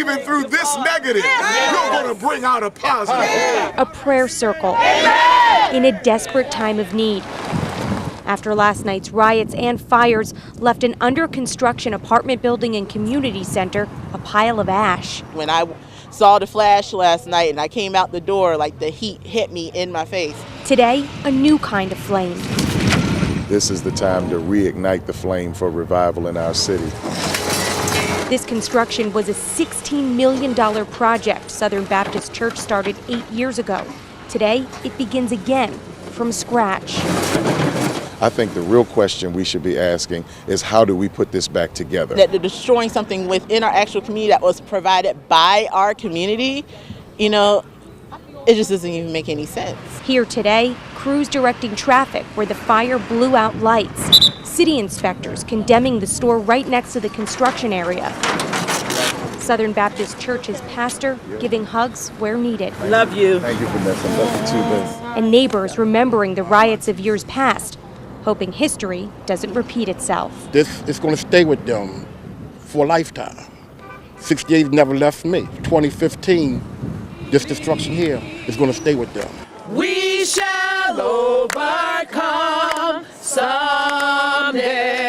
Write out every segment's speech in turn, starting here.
even through this negative, you're going to bring out a positive. A prayer circle in a desperate time of need. After last night's riots and fires left an under-construction apartment building and community center a pile of ash. When I saw the flash last night and I came out the door, like the heat hit me in my face. Today, a new kind of flame. This is the time to reignite the flame for revival in our city. This construction was a $16 million project Southern Baptist Church started 8 years ago. Today, it begins again from scratch. I think the real question we should be asking is, how do we put this back together? That they're destroying something within our actual community that was provided by our community, you know, it just doesn't even make any sense. Here today, crews directing traffic where the fire blew out lights. City inspectors condemning the store right next to the construction area. Southern Baptist Church's pastor giving hugs where needed. Love you. Thank you, Vanessa. Love you too, Liz. And neighbors remembering the riots of years past, hoping history doesn't repeat itself. This is going to stay with them for a lifetime. 68 never left me. 2015, this destruction here is going to stay with them. We shall overcome someday.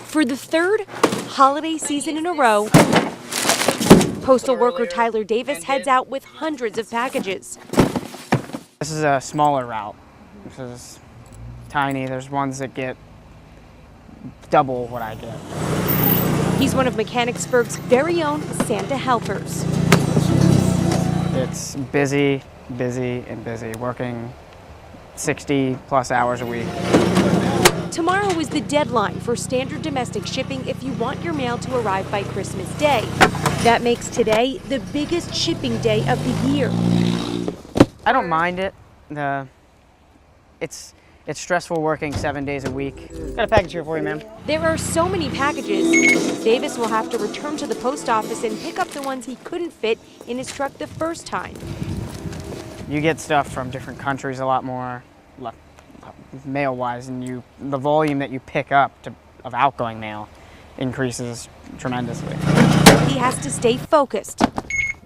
For the third holiday season in a row, postal worker Tyler Davis heads out with hundreds of packages. This is a smaller route. This is tiny. There's ones that get double what I get. He's one of Mechanicsburg's very own Santa helpers. It's busy, and busy, working 60 plus hours a week. Tomorrow is the deadline for standard domestic shipping if you want your mail to arrive by Christmas Day. That makes today the biggest shipping day of the year. I don't mind it. It's stressful working 7 days a week. Got a package here for you, ma'am. There are so many packages, Davis will have to return to the post office and pick up the ones he couldn't fit in his truck the first time. You get stuff from different countries a lot more, mail-wise, and the volume that you pick up of outgoing mail increases tremendously. He has to stay focused,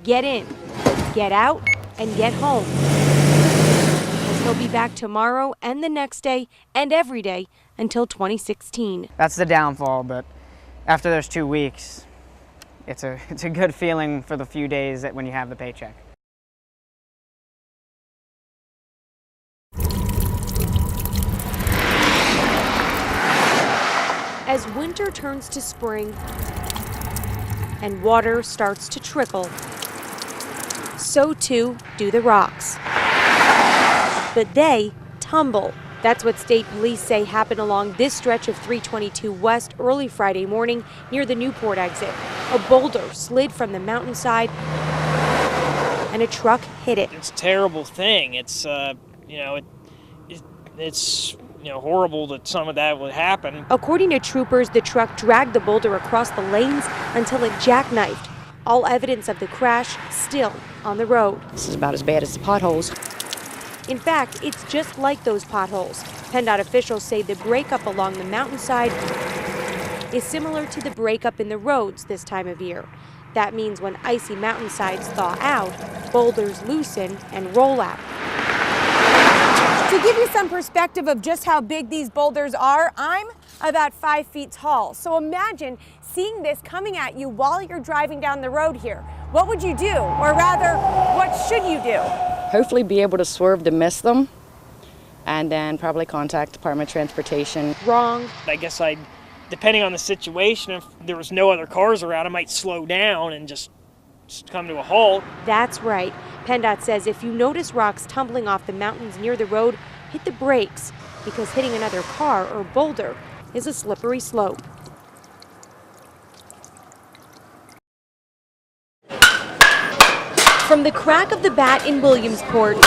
get in, get out, and get home. He'll be back tomorrow and the next day and every day until 2016. That's the downfall, but after those 2 weeks, it's a good feeling for the few days that when you have the paycheck. As winter turns to spring and water starts to trickle, so too do the rocks. But they tumble. That's what state police say happened along this stretch of 322 West early Friday morning near the Newport exit. A boulder slid from the mountainside and a truck hit it. It's a terrible thing. It's horrible that some of that would happen. According to troopers, the truck dragged the boulder across the lanes until it jackknifed. All evidence of the crash still on the road. This is about as bad as the potholes. In fact, it's just like those potholes. PennDOT officials say the breakup along the mountainside is similar to the breakup in the roads this time of year. That means when icy mountainsides thaw out, boulders loosen and roll out. To give you some perspective of just how big these boulders are, I'm about 5 feet tall. So imagine seeing this coming at you while you're driving down the road here. What would you do? Or rather, what should you do? Hopefully be able to swerve to miss them, and then probably contact Department of Transportation. Wrong. I guess depending on the situation, if there was no other cars around, I might slow down and just come to a halt. That's right. PennDOT says if you notice rocks tumbling off the mountains near the road, hit the brakes, because hitting another car or boulder is a slippery slope. From the crack of the bat in Williamsport to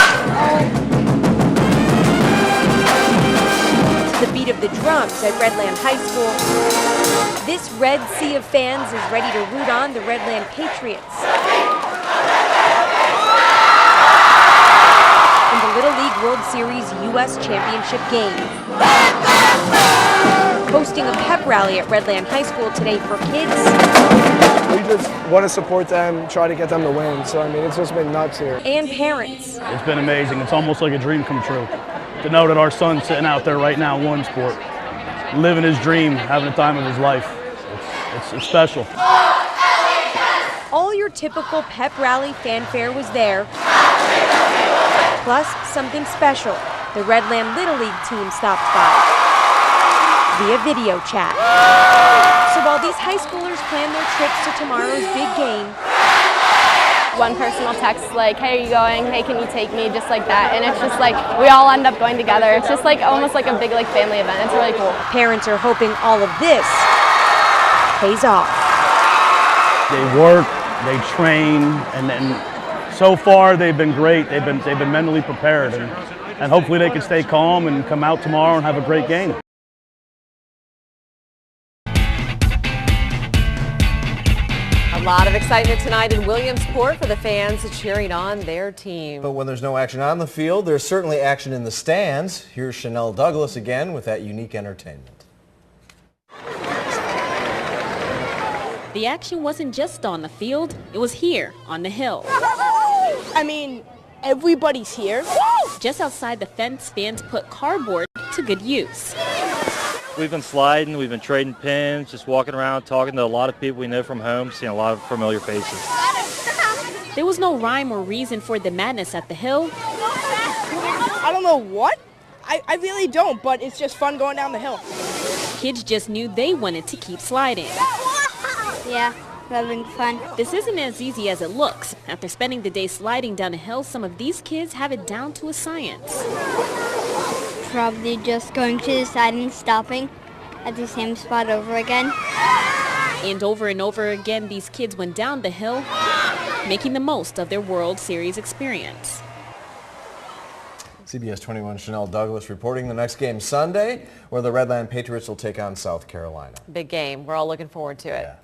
the beat of the drums at Redland High School, this red sea of fans is ready to root on the Redland Patriots. In the Little League World Series U.S. Championship game. Hosting a pep rally at Redland High School today for kids. We just want to support them, try to get them to win. So, I mean, it's just been nuts here. And parents. It's been amazing. It's almost like a dream come true to know that our son's sitting out there right now in one sport, living his dream, having the time of his life. It's special. All your typical pep rally fanfare was there. Plus, something special. The Redland Little League team stopped by via video chat. So while these high schoolers plan their trips to tomorrow's big game, one person will text like, hey, are you going? Hey, can you take me? Just like that. And it's just like, we all end up going together. It's just like almost like a big like family event. It's really cool. Parents are hoping all of this pays off. They work, they train, and so far they've been great. They've been mentally prepared, and hopefully they can stay calm and come out tomorrow and have a great game. A lot of excitement tonight in Williamsport for the fans cheering on their team. But when there's no action on the field, there's certainly action in the stands. Here's Chanel Douglas again with that unique entertainment. The action wasn't just on the field, it was here on the hill. I mean, everybody's here. Just outside the fence, fans put cardboard to good use. We've been sliding, we've been trading pins, just walking around, talking to a lot of people we know from home, seeing a lot of familiar faces. There was no rhyme or reason for the madness at the hill. I don't know what. I really don't, but it's just fun going down the hill. Kids just knew they wanted to keep sliding. Yeah, having fun. This isn't as easy as it looks. After spending the day sliding down a hill, some of these kids have it down to a science. Probably just going to the side and stopping at the same spot over again. And over again, these kids went down the hill, making the most of their World Series experience. CBS 21 Chanel Douglas reporting the next game Sunday, where the Redland Patriots will take on South Carolina. Big game. We're all looking forward to it. Yeah.